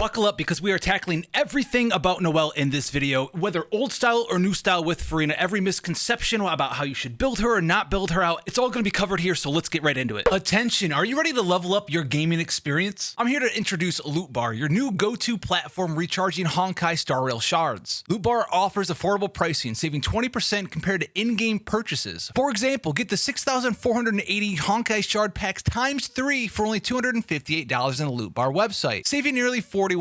buckle up because we are tackling everything about Noelle in this video, whether old style or new style with Furina, every misconception about how you should build her or not build her out. It's all going to be covered here, so let's get right into it. Attention, are you ready to level up your gaming experience? I'm here to introduce Loot Bar, your new go-to platform recharging Honkai Star Rail shards. Loot Bar offers affordable pricing, saving 20% compared to in-game purchases. For example, get the 6,480 Honkai shard packs times 3 for only $258 in the Loot Bar website, saving nearly $41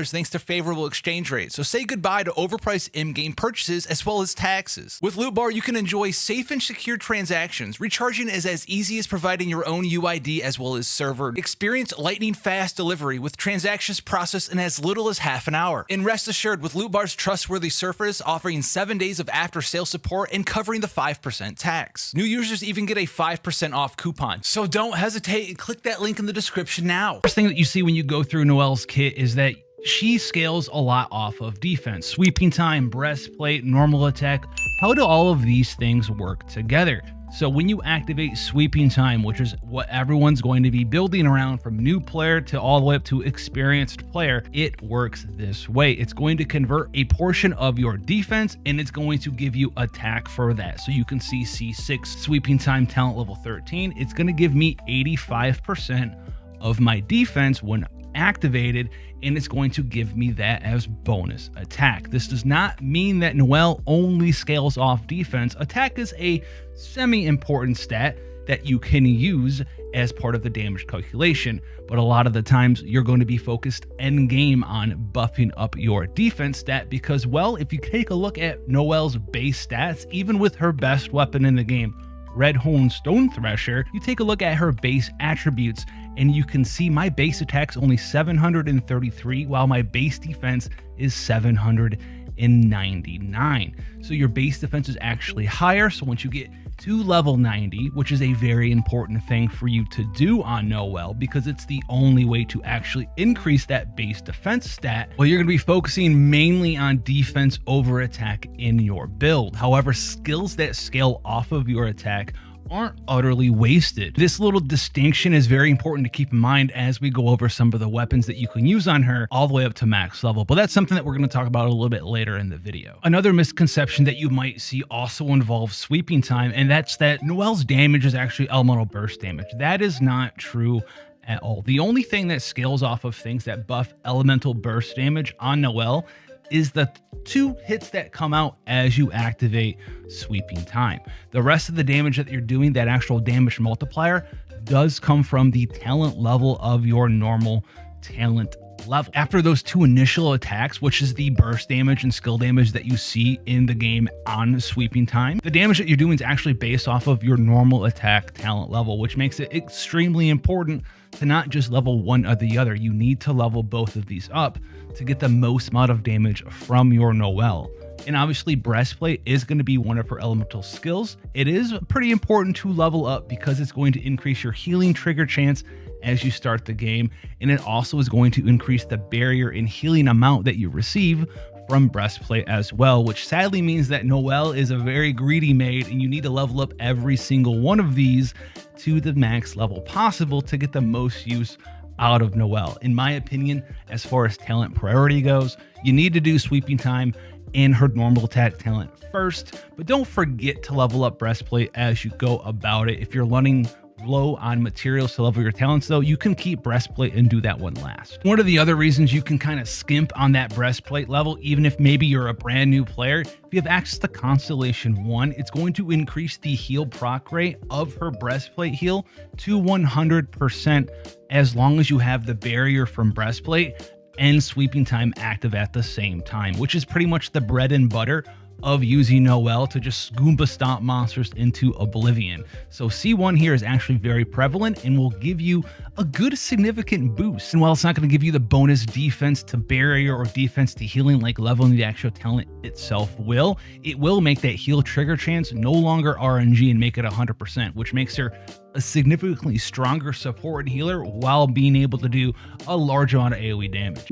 thanks to favorable exchange rates. So say goodbye to overpriced in-game purchases as well as taxes. With Loot Bar, you can enjoy safe and secure transactions. Recharging is as easy as providing your own UID as well as server. Experience lightning fast delivery with transactions processed in as little as half an hour. And rest assured, with Loot Bar's trustworthy service offering 7 days of after-sale support and covering the 5% tax. New users even get a 5% off coupon. So don't hesitate and click that link in the description now. First thing that you see when you go through Noelle's kit is that she scales a lot off of defense. Sweeping time, breastplate, normal attack. How do all of these things work together? So when you activate sweeping time, which is what everyone's going to be building around from new player to all the way up to experienced player, it works this way. It's going to convert a portion of your defense and it's going to give you attack for that. So you can see C6 sweeping time talent level 13. It's going to give me 85% of my defense when activated, and it's going to give me that as bonus attack. This does not mean that Noelle only scales off defense. Attack is a semi-important stat that you can use as part of the damage calculation, but a lot of the times you're going to be focused end game on buffing up your defense stat because, well, if you take a look at Noelle's base stats, even with her best weapon in the game, Red Horn Stone Thresher, you take a look at her base attributes and you can see my base attack's only 733 while my base defense is 799. So your base defense is actually higher. So once you get to level 90, which is a very important thing for you to do on Noelle because it's the only way to actually increase that base defense stat, well, you're going to be focusing mainly on defense over attack in your build. However, skills that scale off of your attack aren't utterly wasted. This little distinction is very important to keep in mind as we go over some of the weapons that you can use on her all the way up to max level, but that's something that we're going to talk about a little bit later in the video. Another misconception that you might see also involves sweeping time, and that's that Noelle's damage is actually elemental burst damage. That is not true at all. The only thing that scales off of things that buff elemental burst damage on Noelle is the 2 hits that come out as you activate sweeping time. The rest of the damage that you're doing, that actual damage multiplier, does come from the talent level of your normal talent level. After those 2 initial attacks, which is the burst damage and skill damage that you see in the game on sweeping time, the damage that you're doing is actually based off of your normal attack talent level, which makes it extremely important to not just level one or the other. You need to level both of these up to get the most amount of damage from your Noelle. And obviously breastplate is going to be one of her elemental skills. It is pretty important to level up because it's going to increase your healing trigger chance as you start the game, and it also is going to increase the barrier and healing amount that you receive from breastplate as well, which sadly means that Noelle is a very greedy maid and you need to level up every single one of these to the max level possible to get the most use out of Noelle. In my opinion, as far as talent priority goes, you need to do sweeping time and her normal attack talent first, but don't forget to level up breastplate as you go about it. If you're running low on materials to level your talents, though, you can keep breastplate and do that one last. One of the other reasons you can kind of skimp on that breastplate level, even if maybe you're a brand new player, if you have access to Constellation 1, it's going to increase the heal proc rate of her breastplate heal to 100% as long as you have the barrier from breastplate and sweeping time active at the same time, which is pretty much the bread and butter of using Noelle to just Goomba stomp monsters into oblivion. So C1 here is actually very prevalent and will give you a good significant boost. And while it's not going to give you the bonus defense to barrier or defense to healing like leveling the actual talent itself will, it will make that heal trigger chance no longer RNG and make it 100%, which makes her a significantly stronger support and healer while being able to do a large amount of AoE damage.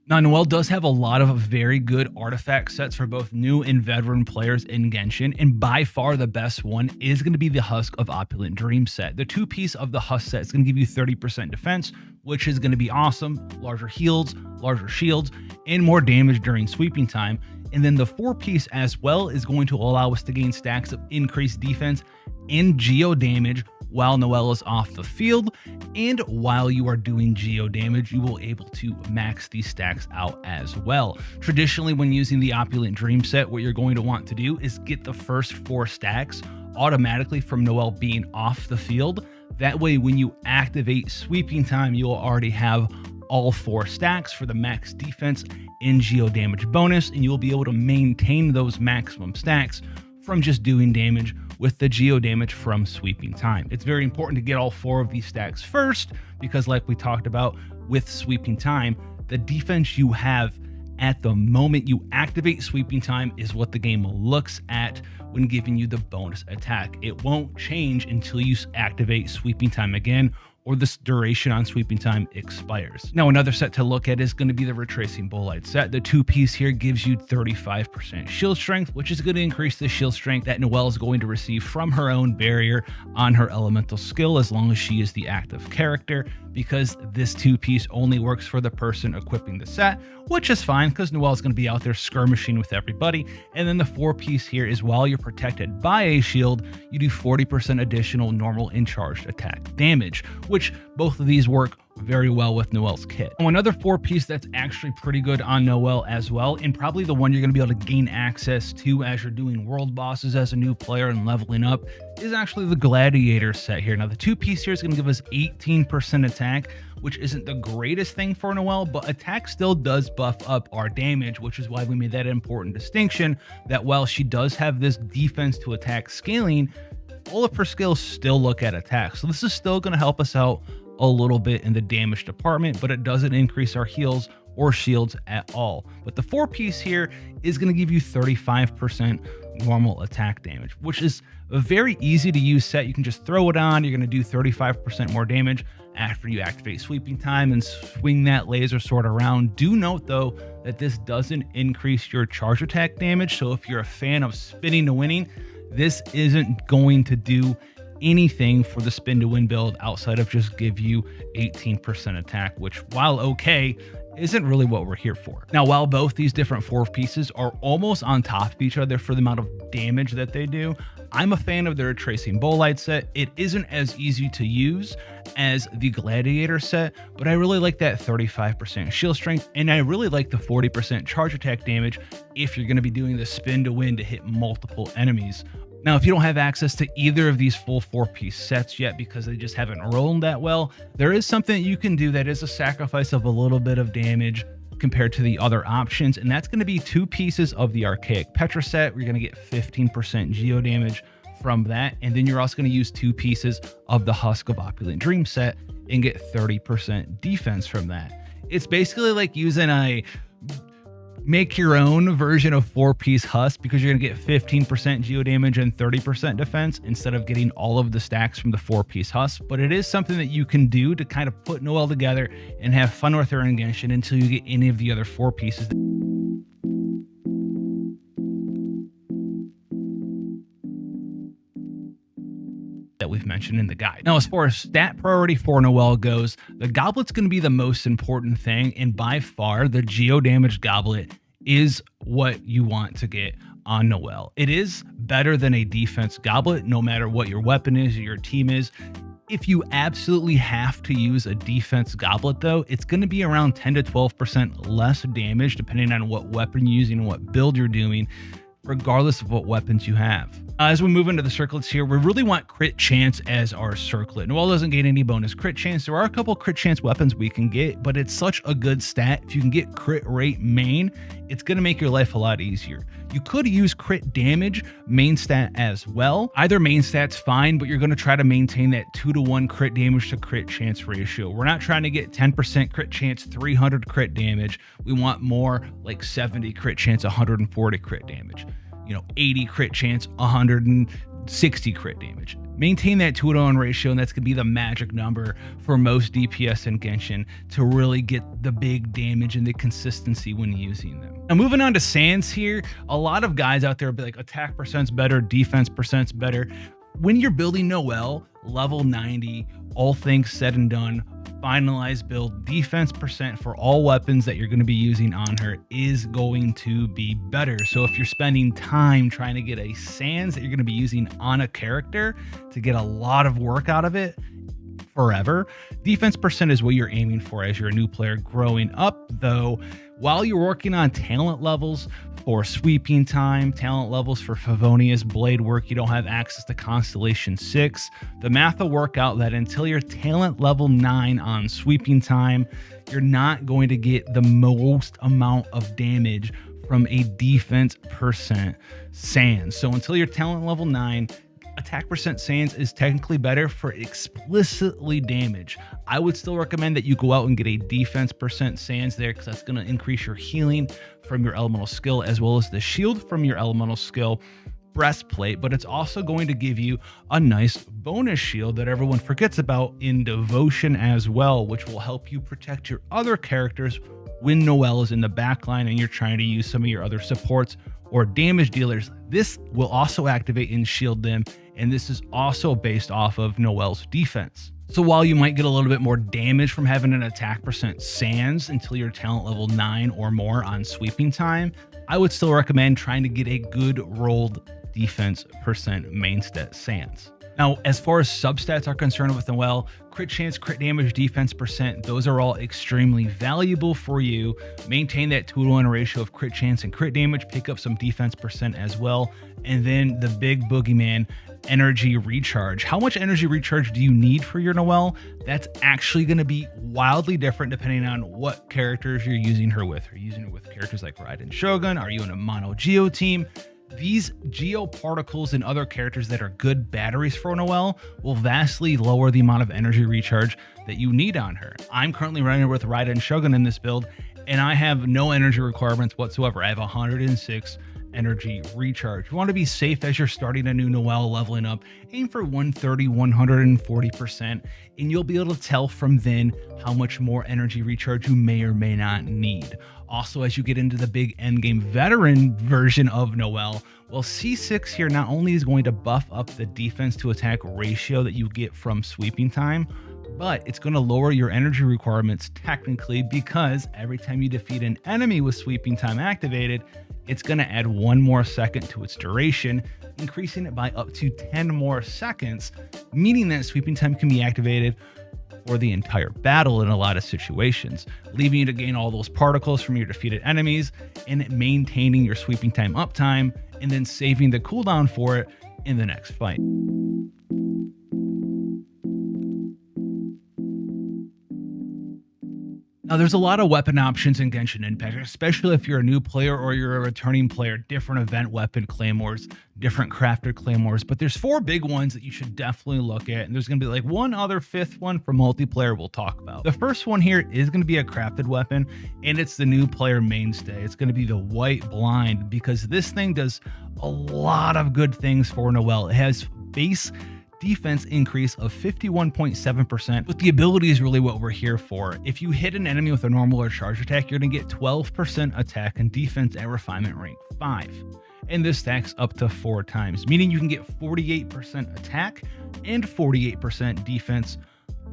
Now, Noelle does have a lot of very good artifact sets for both new and veteran players in Genshin, and by far the best one is going to be the Husk of Opulent Dream set. The 2-piece of the Husk set is going to give you 30% defense, which is going to be awesome, larger heals, larger shields, and more damage during sweeping time. And then the 4-piece as well is going to allow us to gain stacks of increased defense and geo damage while Noelle is off the field, and while you are doing geo damage, you will be able to max these stacks out as well. Traditionally, when using the Opulent Dream set, what you're going to want to do is get the first 4 stacks automatically from Noelle being off the field. That way, when you activate sweeping time, you'll already have all 4 stacks for the max defense and geo damage bonus, and you'll be able to maintain those maximum stacks from just doing damage with the geo damage from sweeping time. It's very important to get all 4 of these stacks first, because like we talked about with sweeping time, the defense you have at the moment you activate sweeping time is what the game looks at when giving you the bonus attack. It won't change until you activate sweeping time again, or this duration on sweeping time expires. Now, another set to look at is going to be the Retracing Bolide set. The 2-piece here gives you 35% shield strength, which is going to increase the shield strength that Noelle is going to receive from her own barrier on her elemental skill, as long as she is the active character, because this 2-piece only works for the person equipping the set, which is fine because Noelle is going to be out there skirmishing with everybody. And then the 4-piece here is while you're protected by a shield, you do 40% additional normal and charged attack damage, which both of these work very well with Noelle's kit. Now, another 4-piece that's actually pretty good on Noelle as well, and probably the one you're going to be able to gain access to as you're doing world bosses as a new player and leveling up, is actually the Gladiator set here. Now, the 2-piece here is going to give us 18% attack, which isn't the greatest thing for Noelle, but attack still does buff up our damage, which is why we made that important distinction that while she does have this defense to attack scaling, all of her skills still look at attack. So this is still going to help us out a little bit in the damage department, but it doesn't increase our heals or shields at all. But the 4-piece here is going to give you 35% normal attack damage, which is a very easy to use set. You can just throw it on. You're going to do 35% more damage after you activate sweeping time and swing that laser sword around. Do note though that this doesn't increase your charge attack damage. So if you're a fan of spinning to winning, this isn't going to do anything for the spin to win build outside of just give you 18% attack, which, while okay, isn't really what we're here for. Now, while both these different 4-pieces are almost on top of each other for the amount of damage that they do, I'm a fan of the Retracing Bolide set. It isn't as easy to use as the Gladiator set, but I really like that 35% shield strength, and I really like the 40% charge attack damage if you're going to be doing the spin to win to hit multiple enemies. Now, if you don't have access to either of these full 4-piece sets yet because they just haven't rolled that well, there is something you can do that is a sacrifice of a little bit of damage compared to the other options, and that's going to be 2 pieces of the Archaic Petra set. We're going to get 15% geo damage from that, and then you're also going to use 2 pieces of the Husk of Opulent Dream set and get 30% defense from that. It's basically like using a make your own version of 4-piece Husk, because you're going to get 15% geo damage and 30% defense instead of getting all of the stacks from the 4-piece Husk. But it is something that you can do to kind of put Noelle together and have fun with her in Genshin until you get any of the other 4 pieces that we've mentioned in the guide. Now, as far as stat priority for Noelle goes, the goblet's going to be the most important thing, and by far the geo damage goblet is what you want to get on Noelle. It is better than a defense goblet, no matter what your weapon is or your team is. If you absolutely have to use a defense goblet though, it's going to be around 10 to 12% less damage depending on what weapon you're using and what build you're doing, regardless of what weapons you have. As we move into the circlets here, we really want crit chance as our circlet. Noelle doesn't get any bonus crit chance. There are a couple crit chance weapons we can get, but it's such a good stat. If you can get crit rate main, it's going to make your life a lot easier. You could use crit damage main stat as well. Either main stat's fine, but you're going to try to maintain that 2-to-1 crit damage to crit chance ratio. We're not trying to get 10% crit chance, 300 crit damage. We want more like 70 crit chance, 140 crit damage. 80 crit chance, 160 crit damage. Maintain that 2-to-1 ratio, and that's going to be the magic number for most DPS in Genshin to really get the big damage and the consistency when using them. Now, moving on to sands here, a lot of guys out there will be like, attack percent's better, defense percent's better. When you're building Noelle, level 90, all things said and done, finalized build, defense percent for all weapons that you're going to be using on her is going to be better. So if you're spending time trying to get a sands that you're going to be using on a character to get a lot of work out of it forever, defense percent is what you're aiming for as you're a new player growing up. Though while you're working on talent levels for sweeping time, talent levels for Favonius blade work, you don't have access to Constellation 6. The math will work out that until you're talent level 9 on sweeping time, you're not going to get the most amount of damage from a defense percent sands. So until you're talent level 9, attack percent sands is technically better for explicitly damage. I would still recommend that you go out and get a defense percent sands there, because that's going to increase your healing from your elemental skill as well as the shield from your elemental skill breastplate, but it's also going to give you a nice bonus shield that everyone forgets about in devotion as well, which will help you protect your other characters when Noelle is in the backline and you're trying to use some of your other supports or damage dealers. This will also activate and shield them, and this is also based off of Noelle's defense. So while you might get a little bit more damage from having an attack percent sands until you're talent level 9 or more on sweeping time, I would still recommend trying to get a good rolled defense percent main stat sands. Now, as far as substats are concerned with Noelle, crit chance, crit damage, defense percent, those are all extremely valuable for you. Maintain that 2-to-1 ratio of crit chance and crit damage, pick up some defense percent as well. And then the big boogeyman, energy recharge. How much energy recharge do you need for your Noelle? That's actually going to be wildly different depending on what characters you're using her with. Are you using her with characters like Raiden Shogun? Are you in a mono Geo team? These geoparticles and other characters that are good batteries for Noelle will vastly lower the amount of energy recharge that you need on her. I'm currently running with Raiden Shogun in this build, and I have no energy requirements whatsoever. I have 106 energy recharge. You want to be safe as you're starting a new Noelle leveling up. Aim for 130, 140%, and you'll be able to tell from then how much more energy recharge you may or may not need. Also, as you get into the big endgame veteran version of Noelle, well, C6 here not only is going to buff up the defense to attack ratio that you get from sweeping time, but it's going to lower your energy requirements technically, because every time you defeat an enemy with sweeping time activated, it's going to add 1 more second to its duration, increasing it by up to 10 more seconds, meaning that sweeping time can be activated for the entire battle in a lot of situations, leaving you to gain all those particles from your defeated enemies and maintaining your sweeping time uptime, and then saving the cooldown for it in the next fight. Now, there's a lot of weapon options in Genshin Impact, especially if you're a new player or you're a returning player. Different event weapon claymores, different crafted claymores, but there's 4 big ones that you should definitely look at, and there's going to be like one other 5th one for multiplayer we'll talk about. The first one here is going to be a crafted weapon, and it's the new player mainstay. It's going to be the White Blind, because this thing does a lot of good things for Noelle. It has base defense increase of 51.7%, but the ability is really what we're here for. If you hit an enemy with a normal or charge attack, you're going to get 12% attack and defense at refinement rank 5. And this stacks up to 4 times, meaning you can get 48% attack and 48% defense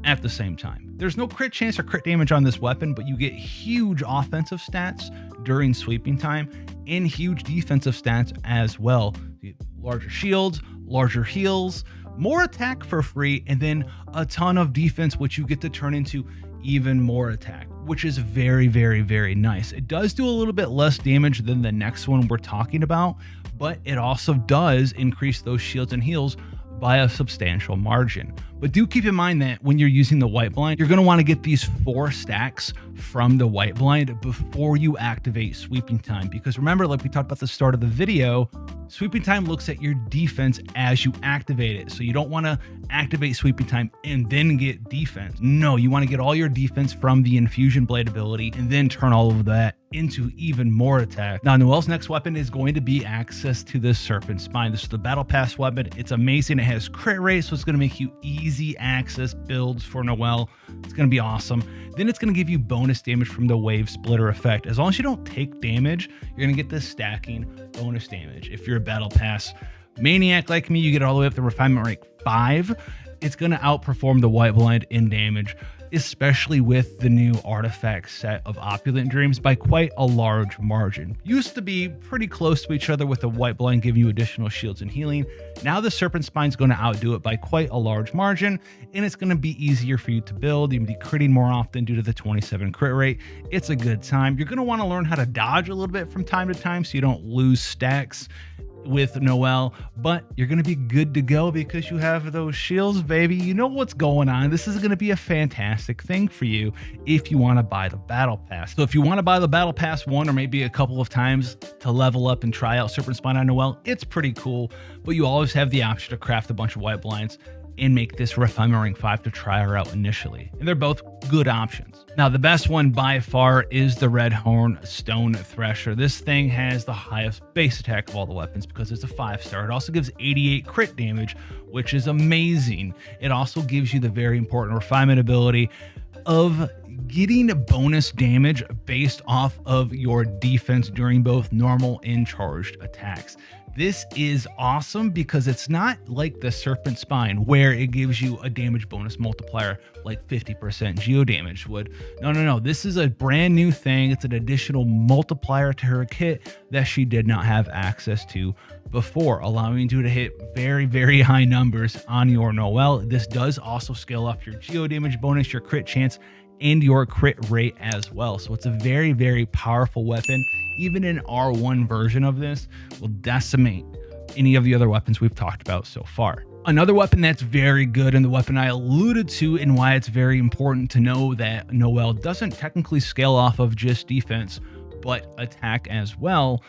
at the same time. There's no crit chance or crit damage on this weapon, but you get huge offensive stats during sweeping time and huge defensive stats as well. You get larger shields, larger heals, more attack for free, and then a ton of defense, which you get to turn into even more attack, which is very, very, very nice. It does do a little bit less damage than the next one we're talking about, but it also does increase those shields and heals by a substantial margin. But do keep in mind that when you're using the white blind, you're going to want to get these 4 stacks from the white blind before you activate sweeping time. Because remember, like we talked about at the start of the video, sweeping time looks at your defense as you activate it. So you don't want to activate sweeping time and then get defense. No, you want to get all your defense from the infusion blade ability and then turn all of that into even more attack. Now, Noelle's next weapon is going to be access to the Serpent Spine. This is the Battle Pass weapon. It's amazing. It has crit rate, so it's going to make you easy access builds for Noelle. It's going to be awesome. Then it's going to give you bonus damage from the Wave Splitter effect. As long as you don't take damage, you're going to get this stacking bonus damage. If you're a Battle Pass maniac like me, you get all the way up to refinement rank 5. It's going to outperform the white blind in damage, especially with the new artifact set of Opulent Dreams by quite a large margin. Used to be pretty close to each other with the white blind giving you additional shields and healing. Now the Serpent Spine is going to outdo it by quite a large margin, and it's going to be easier for you to build. You'll be critting more often due to the 27 crit rate. It's a good time. You're going to want to learn how to dodge a little bit from time to time so you don't lose stacks with Noelle, but you're going to be good to go because you have those shields, baby. You know what's going on. This is going to be a fantastic thing for you if you want to buy the Battle Pass. So if you want to buy the Battle Pass one or maybe a couple of times to level up and try out Serpent Spine on Noelle, it's pretty cool, but you always have the option to craft a bunch of white blinds and make this refinement rank 5 to try her out initially. And they're both good options. Now, the best one by far is the Red Horn Stone Thresher. This thing has the highest base attack of all the weapons because it's a 5-star. It also gives 88 crit damage, which is amazing. It also gives you the very important refinement ability of getting bonus damage based off of your defense during both normal and charged attacks. This is awesome because it's not like the Serpent Spine where it gives you a damage bonus multiplier like 50% geo damage would. No. This is a brand new thing. It's an additional multiplier to her kit that she did not have access to before, allowing you to hit very, very high numbers on your Noelle. This does also scale up your geo damage bonus, your crit chance, and your crit rate as well. So it's a very, very powerful weapon. Even an R1 version of this will decimate any of the other weapons we've talked about so far. Another weapon that's very good, and the weapon I alluded to and why it's very important to know that Noelle doesn't technically scale off of just defense, but attack as well,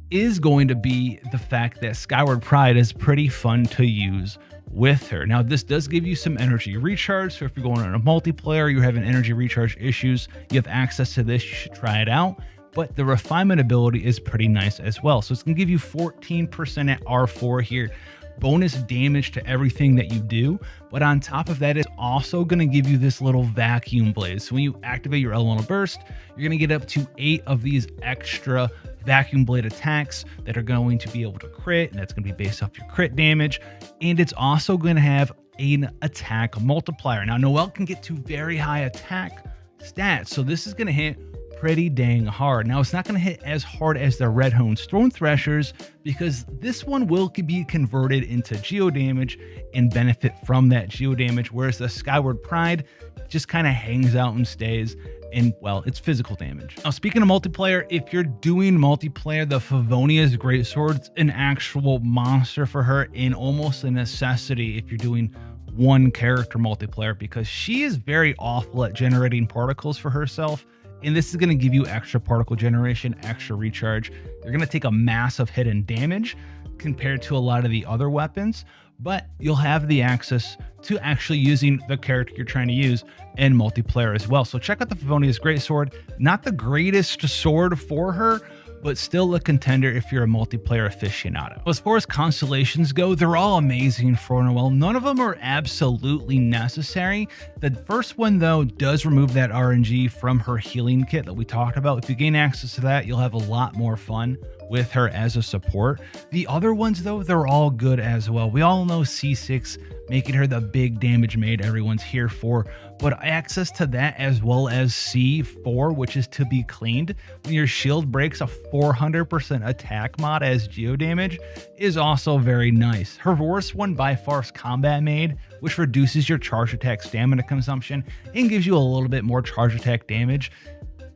is going to be the fact that Skyward Pride is pretty fun to use with her. Now, this does give you some energy recharge, so if you're going on a multiplayer, you're having energy recharge issues, you have access to this, you should try it out. But the refinement ability is pretty nice as well. So it's going to give you 14% at R4 here, bonus damage to everything that you do. But on top of that, it's also going to give you this little vacuum blade. So when you activate your elemental burst, you're going to get up to 8 of these extra vacuum blade attacks that are going to be able to crit, and that's going to be based off your crit damage. And it's also going to have an attack multiplier. Now, Noelle can get to very high attack stats, so this is going to hit pretty dang hard. Now, it's not going to hit as hard as the Red Horn Stone Threshers because this one will be converted into geo damage and benefit from that geo damage, whereas the Skyward Pride just kind of hangs out and stays, and well, it's physical damage. Now, speaking of multiplayer, if you're doing multiplayer, the Favonia's Greatsword's an actual monster for her and almost a necessity if you're doing one character multiplayer because she is very awful at generating particles for herself. And this is going to give you extra particle generation, extra recharge. You're going to take a massive hit in damage compared to a lot of the other weapons, but you'll have the access to actually using the character you're trying to use in multiplayer as well. So check out the Favonia's Greatsword. Not the greatest sword for her, but still a contender if you're a multiplayer aficionado. As far as constellations go, they're all amazing for Noelle. None of them are absolutely necessary. The first one, though, does remove that RNG from her healing kit that we talked about. If you gain access to that, you'll have a lot more fun with her as a support. The other ones, though, they're all good as well. We all know C6 making her the big damage maid everyone's here for, but access to that as well as C4, which is to be cleaned when your shield breaks a 400% attack mod as geo damage, is also very nice. Her worst one by far is Combat Maid, which reduces your charge attack stamina consumption and gives you a little bit more charge attack damage.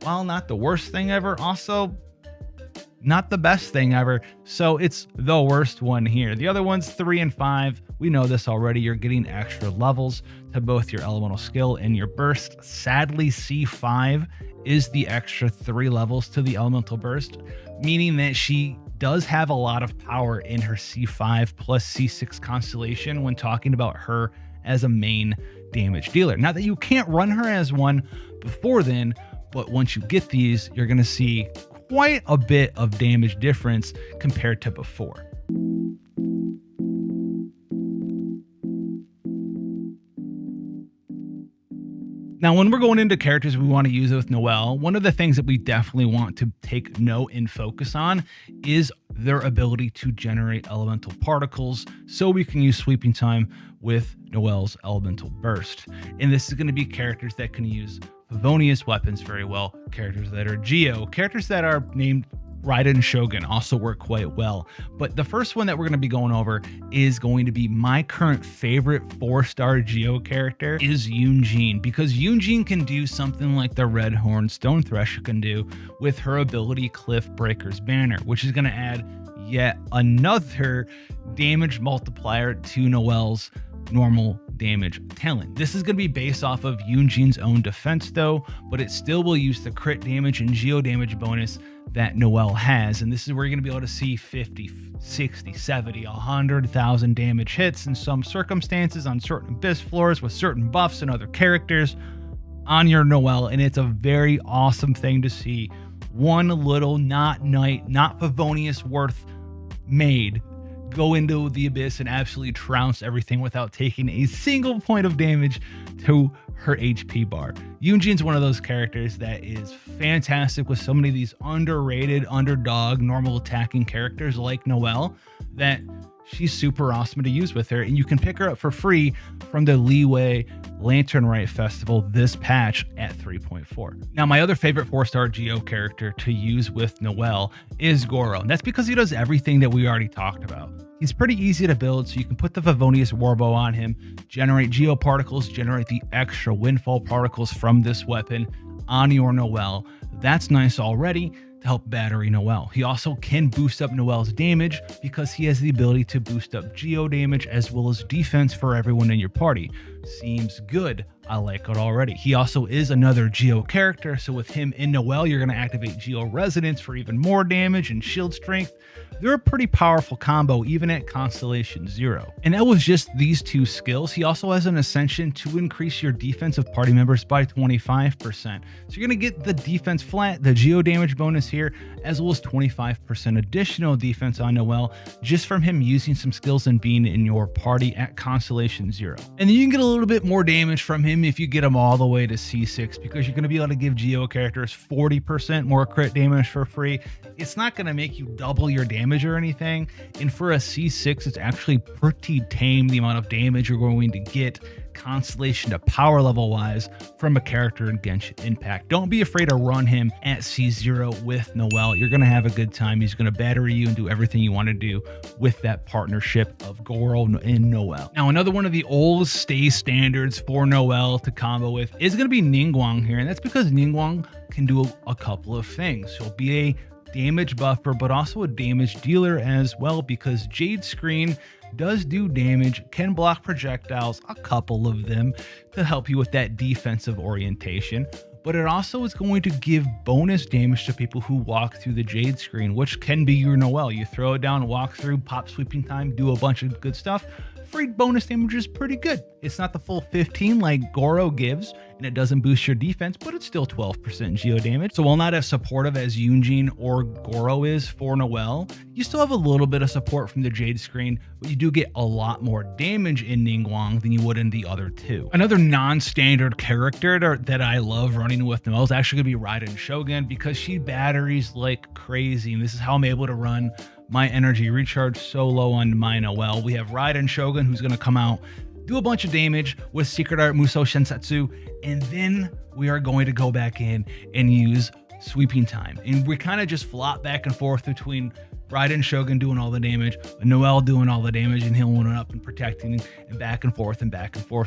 While not the worst thing ever, also not the best thing ever, so it's the worst one here. The other ones, 3 and 5, we know this already. You're getting extra levels to both your elemental skill and your burst. Sadly, C5 is the extra 3 levels to the elemental burst, meaning that she does have a lot of power in her C5 plus C6 constellation when talking about her as a main damage dealer. Not that you can't run her as one before then, but once you get these, you're going to see quite a bit of damage difference compared to before. Now, when we're going into characters we want to use with Noelle, one of the things that we definitely want to take note and focus on is their ability to generate elemental particles so we can use sweeping time with Noelle's elemental burst. And this is going to be characters that can use Favonius weapons very well, characters that are Geo, characters that are named Raiden Shogun also work quite well. But the first one that we're going to be going over is going to be my current favorite 4-star Geo character is Yunjin, because Yunjin can do something like the Red Horn Stone Thresher can do with her ability Cliff Breaker's Banner, which is going to add yet another damage multiplier to Noelle's normal damage talent. This is going to be based off of Yunjin's own defense though, but it still will use the crit damage and geo damage bonus that Noelle has. And this is where you're going to be able to see 50, 60, 70, 100,000 damage hits in some circumstances on certain abyss floors with certain buffs and other characters on your Noelle. And it's a very awesome thing to see one little not Favonius worth maid go into the abyss and absolutely trounce everything without taking a single point of damage to her HP bar. Yunjin's one of those characters that is fantastic with so many of these underrated underdog normal attacking characters like Noelle that she's super awesome to use with her, and you can pick her up for free from the Leeway Lantern Rite Festival this patch at 3.4. Now, my other favorite 4-star Geo character to use with Noelle is Goro, and that's because he does everything that we already talked about. He's pretty easy to build, so you can put the Favonius Warbow on him, generate Geo particles, generate the extra Windfall particles from this weapon on your Noelle. That's nice already to help battery Noelle. He also can boost up Noelle's damage because he has the ability to boost up geo damage as well as defense for everyone in your party. Seems good. I like it already. He also is another geo character, so with him in Noelle, you're going to activate geo resonance for even more damage and shield strength. They're a pretty powerful combo even at Constellation 0. And that was just these two skills. He also has an ascension to increase your defensive party members by 25%. So you're going to get the defense flat, the geo damage bonus here, as well as 25% additional defense on Noelle just from him using some skills and being in your party at Constellation 0. And then you can get a little bit more damage from him if you get him all the way to C6, because you're going to be able to give geo characters 40% more crit damage for free. It's not going to make you double your damage or anything, and for a C6 it's actually pretty tame the amount of damage you're going to get constellation to power level wise from a character in Genshin Impact. Don't be afraid to run him at C0 with Noelle. You're going to have a good time. He's going to battery you and do everything you want to do with that partnership of Goro and Noelle. Now, another one of the old stay standards for Noelle to combo with is going to be Ningguang here, and that's because Ningguang can do a couple of things. He'll be a damage buffer, but also a damage dealer as well, because Jade Screen does do damage, can block projectiles, a couple of them, to help you with that defensive orientation. But it also is going to give bonus damage to people who walk through the Jade Screen, which can be your Noelle. You throw it down, walk through, pop sweeping time, do a bunch of good stuff. Free bonus damage is pretty good. It's not the full 15 like Goro gives, and it doesn't boost your defense, but it's still 12% geo damage. So while not as supportive as Yunjin or Goro is for Noelle, you still have a little bit of support from the Jade Screen, but you do get a lot more damage in Ningguang than you would in the other two. Another non-standard character that I love running with Noelle is actually going to be Raiden Shogun, because she batteries like crazy, and this is how I'm able to run my energy recharge so low on my Noelle. We have Raiden Shogun, who's going to come out, do a bunch of damage with Secret Art Musou Shensetsu, and then we are going to go back in and use sweeping time. And we kind of just flop back and forth between Raiden Shogun doing all the damage, Noelle doing all the damage and healing up and protecting and back and forth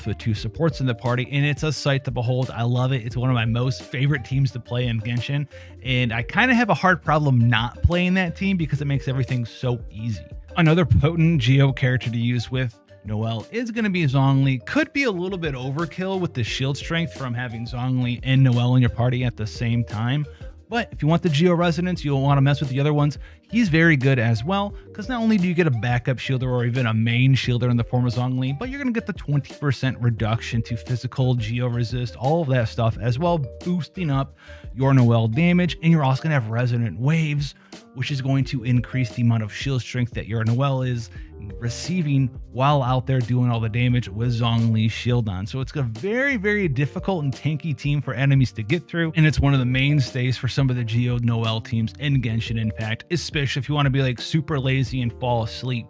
with two supports in the party. And it's a sight to behold. I love it. It's one of my most favorite teams to play in Genshin. And I kind of have a hard problem not playing that team because it makes everything so easy. Another potent Geo character to use with Noelle is going to be Zhongli. Could be a little bit overkill with the shield strength from having Zhongli and Noelle in your party at the same time. But if you want the Geo resonance, you'll want to mess with the other ones. He's very good as well, because not only do you get a backup shielder or even a main shielder in the form of Zhongli, but you're going to get the 20% reduction to physical Geo resist, all of that stuff as well, boosting up your Noelle damage. And you're also going to have resonant waves, which is going to increase the amount of shield strength that your Noelle is receiving while out there doing all the damage with Zhongli's shield on. So it's a very, very difficult and tanky team for enemies to get through, and it's one of the mainstays for some of the Geo Noelle teams in Genshin Impact, especially if you want to be like super lazy and fall asleep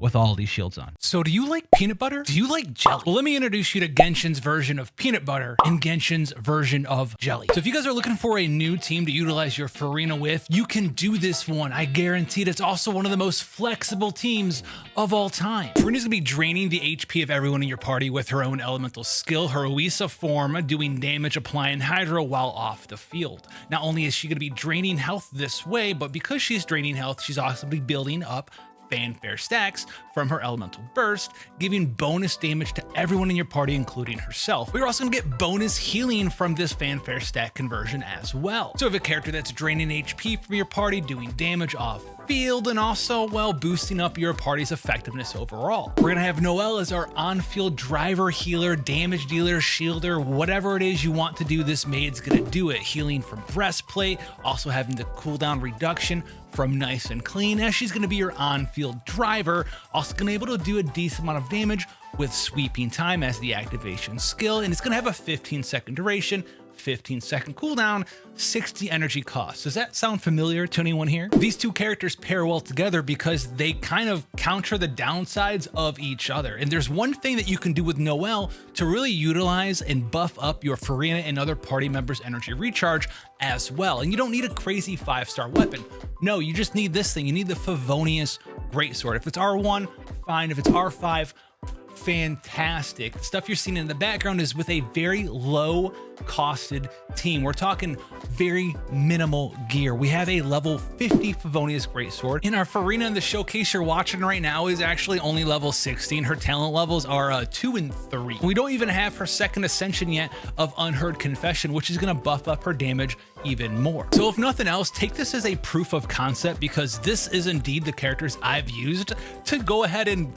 with all these shields on. So do you like peanut butter? Do you like jelly? Well, let me introduce you to Genshin's version of peanut butter and Genshin's version of jelly. So if you guys are looking for a new team to utilize your Furina with, you can do this one. I guarantee it. It's also one of the most flexible teams of all time. Furina's gonna be draining the HP of everyone in your party with her own elemental skill, her Oisa form, doing damage, applying Hydro while off the field. Not only is she gonna be draining health this way, but because she's draining health, she's also gonna be building up fanfare stacks from her elemental burst, giving bonus damage to everyone in your party, including herself. We're also gonna get bonus healing from this fanfare stack conversion as well. So if a character that's draining HP from your party, doing damage off field, and also, well, boosting up your party's effectiveness overall. We're gonna have Noelle as our on-field driver, healer, damage dealer, shielder, whatever it is you want to do, this maid's gonna do it. Healing from breastplate, also having the cooldown reduction from nice and clean, as she's gonna be your on-field driver, also gonna be able to do a decent amount of damage with sweeping time as the activation skill, and it's gonna have a 15-second duration, 15-second cooldown, 60 energy cost. Does that sound familiar to anyone here? These two characters pair well together because they kind of counter the downsides of each other. And there's one thing that you can do with Noelle to really utilize and buff up your Furina and other party members' energy recharge as well. And you don't need a crazy 5-star weapon. No, you just need this thing. You need the Favonius Greatsword. If it's R1, fine. If it's R5, fantastic. The stuff you're seeing in the background is with a very low costed team. We're talking very minimal gear. We have a level 50 Favonius Greatsword. In our Furina in the showcase you're watching right now is actually only level 16. Her talent levels are 2 and 3. We don't even have her second ascension yet of Unheard Confession, which is going to buff up her damage even more. So if nothing else, take this as a proof of concept, because this is indeed the characters I've used to go ahead and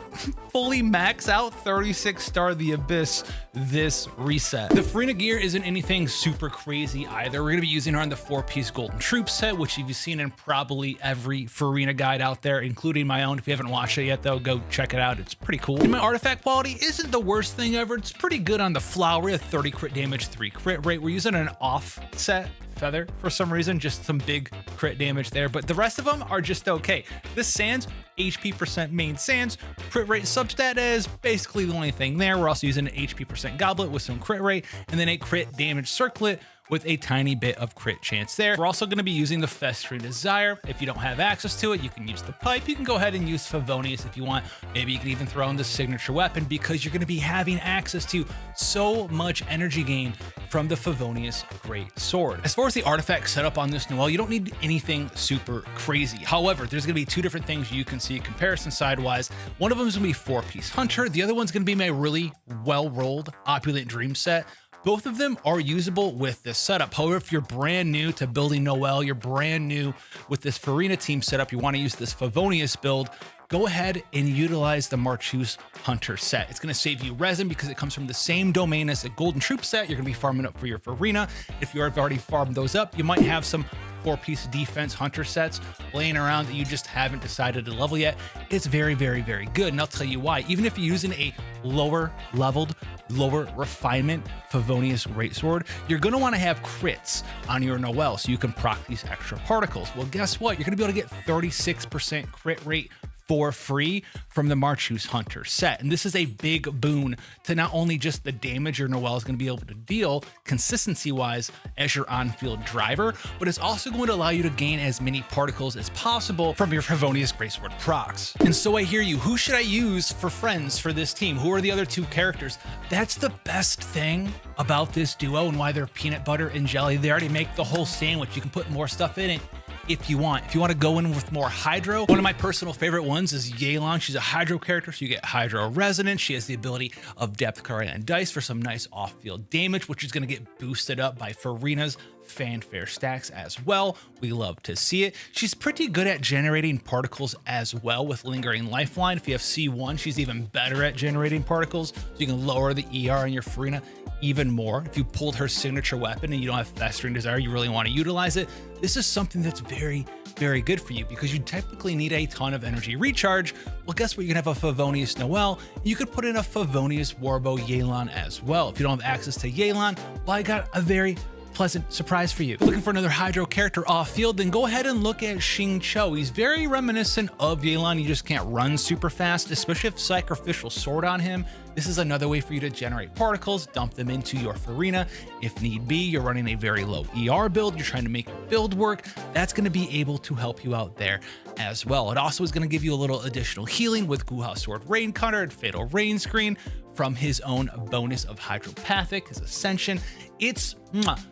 fully max out 36-star the Abyss this reset. The Furina gear isn't anything super crazy either. We're going to be using her on the 4-piece Golden Troop set, which you've seen in probably every Furina guide out there, including my own. If you haven't watched it yet though, go check it out. It's pretty cool. And my artifact quality isn't the worst thing ever. It's pretty good on the flower, 30 crit damage, 3 crit rate. We're using an offset feather for some reason, just some big crit damage there, but the rest of them are just okay. This Sans, HP percent main Sans, crit rate substat is basically the only thing there. We're also using an HP percent goblet with some crit rate, and then a crit damage circlet with a tiny bit of crit chance there. We're also going to be using the Festering Desire. If you don't have access to it, you can use the pipe. You can go ahead and use Favonius if you want. Maybe you can even throw in the signature weapon, because you're going to be having access to so much energy gain from the Favonius Great Sword. As far as the artifact setup on this Noelle, you don't need anything super crazy. However, there's going to be 2 different things you can see comparison side-wise. One of them is going to be 4-piece Hunter. The other one's going to be my really well-rolled Opulent Dream set. Both of them are usable with this setup. However, if you're brand new to building Noelle, you're brand new with this Furina team setup, you want to use this Favonius build, go ahead and utilize the Marchus Hunter set. It's going to save you resin because it comes from the same domain as the Golden Troop set. You're going to be farming up for your Furina. If you have already farmed those up, you might have some 4-piece defense Hunter sets laying around that you just haven't decided to level yet. It's very, very, very good. And I'll tell you why. Even if you're using a lower leveled, lower refinement Favonius Greatsword, you're going to want to have crits on your Noelle so you can proc these extra particles. Well, guess what? You're going to be able to get 36% crit rate for free from the Marchuse Hunter set. And this is a big boon to not only just the damage your Noelle is going to be able to deal consistency-wise as your on-field driver, but it's also going to allow you to gain as many particles as possible from your Favonius Greatsword procs. And so I hear you, who should I use for friends for this team? Who are the other two characters? That's the best thing about this duo and why they're peanut butter and jelly. They already make the whole sandwich. You can put more stuff in it if you want. If you want to go in with more Hydro, one of my personal favorite ones is Yelan. She's a Hydro character, so you get Hydro Resonance. She has the ability of Depth Card and Dice for some nice off-field damage, which is going to get boosted up by Furina's fanfare stacks as well. We love to see it. She's pretty good at generating particles as well with Lingering Lifeline. If you have C1, she's even better at generating particles, so you can lower the ER on your Furina even more. If you pulled her signature weapon and you don't have Festering Desire, you really want to utilize it, this is something that's very, very good for you because you typically need a ton of energy recharge. Well, guess what? You can have a Favonius Noelle. You could put in a Favonius Warbow Yelan as well. If you don't have access to Yelan, well, I got a very pleasant surprise for you. Looking for another Hydro character off field, then go ahead and look at Xing Cho. He's very reminiscent of Yelan. You just can't run super fast, especially if Sacrificial Sword on him. This is another way for you to generate particles, dump them into your Furina. If need be, you're running a very low ER build, you're trying to make your build work, that's going to be able to help you out there as well. It also is going to give you a little additional healing with Guha Sword Rain Cutter and Fatal Rain Screen from his own bonus of Hydropathic, his Ascension. It's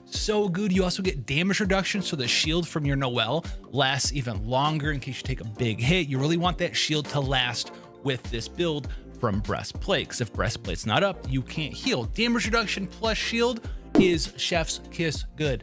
so good. You also get damage reduction, so the shield from your Noelle lasts even longer in case you take a big hit. You really want that shield to last with this build from Breastplate, because if Breastplate's not up, you can't heal. Damage reduction plus shield is chef's kiss good.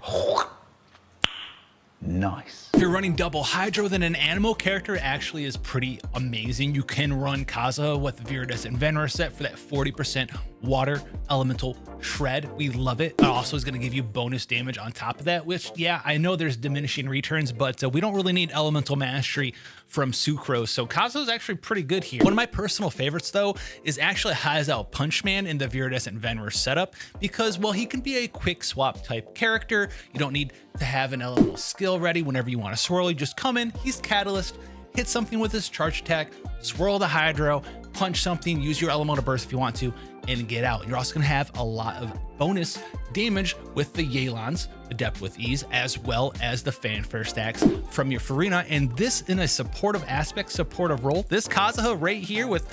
Nice. If you're running double Hydro, then an Animo character actually is pretty amazing. You can run Kazuha with Viridescent Veneris set for that 40% water elemental shred. We love it. It also is going to give you bonus damage on top of that, which, yeah, I know there's diminishing returns, but we don't really need elemental mastery from Sucrose. So Kazuha is actually pretty good here. One of my personal favorites, though, is actually Hazel Punchman in the Viridescent Veneris setup because, well, he can be a quick swap type character. You don't need to have an elemental skill ready whenever you want to swirl. You just come in, he's Catalyst, hit something with his charge attack, swirl the Hydro, punch something, use your elemental burst if you want to, and get out. You're also going to have a lot of bonus damage with the Yelans, Adept with Ease, as well as the Fanfare stacks from your Furina. And this in a supportive aspect, supportive role, this Kazuha right here with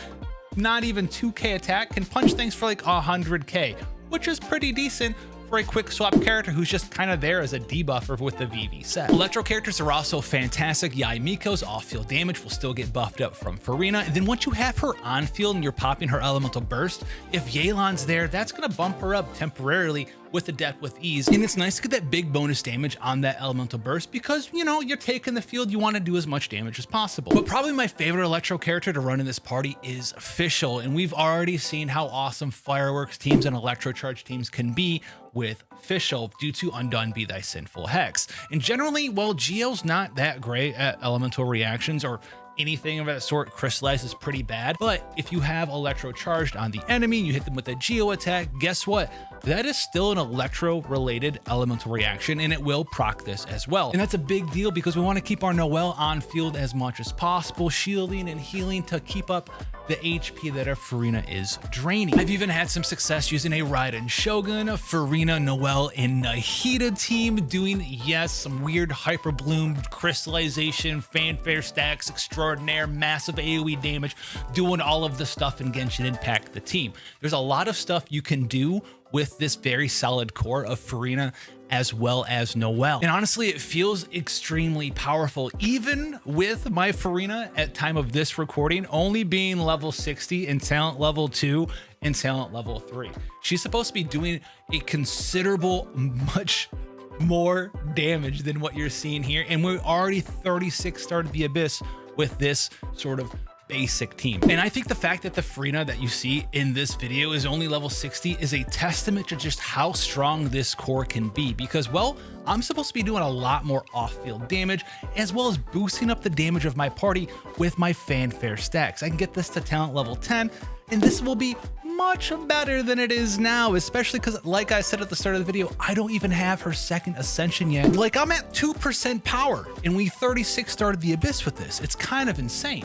not even 2k attack can punch things for like 100k, which is pretty decent for a quick swap character who's just kind of there as a debuffer with the VV set. Electro characters are also fantastic. Yai Miko's off-field damage will still get buffed up from Furina. And then once you have her on field and you're popping her elemental burst, if Yelan's there, that's going to bump her up temporarily with Adept with Ease. And it's nice to get that big bonus damage on that elemental burst because, you know, you're taking the field, you want to do as much damage as possible. But probably my favorite Electro character to run in this party is Fischl. And we've already seen how awesome Fireworks teams and Electro Charge teams can be with Fischl due to Undone Be Thy Sinful Hex. And generally, well, Geo's not that great at elemental reactions or anything of that sort. Crystallize is pretty bad, but if you have Electro charged on the enemy, you hit them with a Geo attack, guess what? That is still an Electro related elemental reaction and it will proc this as well. And that's a big deal because we want to keep our Noelle on field as much as possible, shielding and healing to keep up the HP that a Furina is draining. I've even had some success using a Raiden Shogun, a Furina, Noelle, and Nahida team doing, yes, some weird Hyper Bloom, Crystallization, Fanfare stacks, extraordinaire, massive AoE damage, doing all of the stuff in Genshin Impact the team. There's a lot of stuff you can do with this very solid core of Furina as well as Noelle. And honestly, it feels extremely powerful, even with my Furina at time of this recording only being level 60 and talent level 2 and talent level 3. She's supposed to be doing a considerable, much more damage than what you're seeing here. And we're already 36 started the Abyss with this sort of basic team. And I think the fact that the Furina that you see in this video is only level 60 is a testament to just how strong this core can be because, well, I'm supposed to be doing a lot more off-field damage as well as boosting up the damage of my party with my Fanfare stacks. I can get this to talent level 10 and this will be much better than it is now, especially because, like I said at the start of the video, I don't even have her second ascension yet. Like, I'm at 2% power and we 36 started the Abyss with this. It's kind of insane.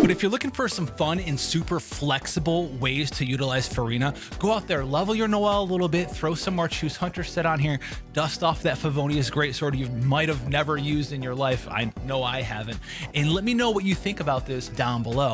But if you're looking for some fun and super flexible ways to utilize Furina, go out there, level your Noelle a little bit, throw some more Choose Hunter set on here, dust off that Favonius Greatsword you might have never used in your life. I know I haven't. And let me know what you think about this down below.